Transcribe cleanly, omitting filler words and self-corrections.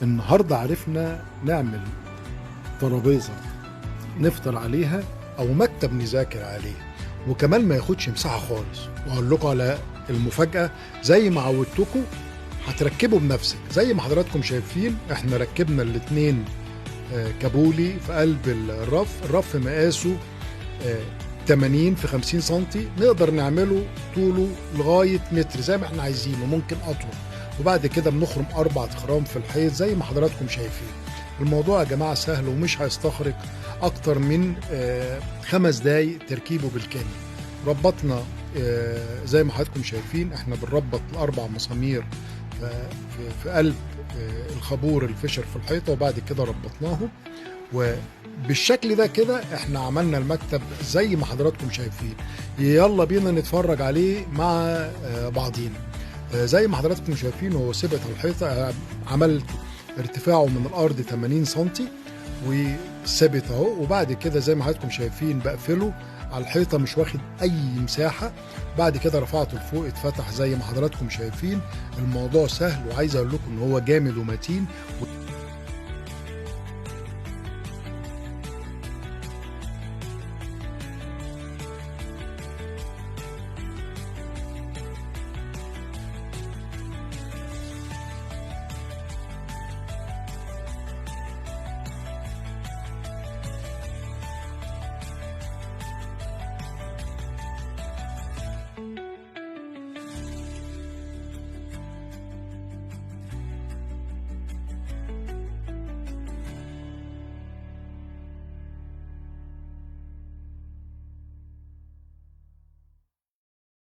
النهارده عرفنا نعمل ترابيزه نفطر عليها او مكتب نذاكر عليه، وكمان ما ياخدش مساحه خالص. واقول لكم على المفاجاه، زي ما عودتكم هتركبوا بنفسك. زي ما حضراتكم شايفين احنا ركبنا الاتنين كابولي في قلب الرف مقاسه 80 في 50 سنتي، نقدر نعمله طوله لغايه متر زي ما احنا عايزينه، ممكن اطول. وبعد كده بنخرم 4 خرام في الحيط زي ما حضراتكم شايفين. الموضوع يا جماعه سهل ومش هيستغرق اكتر من 5 دقايق تركيبه بالكامل. ربطنا زي ما حضراتكم شايفين، احنا بنربط ال4 مسامير في قلب الخابور الفشر في الحيطه، وبعد كده ربطناهم. وبالشكل ده كده احنا عملنا المكتب زي ما حضراتكم شايفين. يلا بينا نتفرج عليه مع بعضينا. زي ما حضراتكم شايفين هو ثبت على الحيطه، عملت ارتفاعه من الارض 80 سنتي وثابت اهو. وبعد كده زي ما حضراتكم شايفين بقفله على الحيطه، مش واخد اي مساحه. بعد كده رفعته لفوق اتفتح زي ما حضراتكم شايفين. الموضوع سهل، وعايز اقول لكم ان هو جامد ومتين.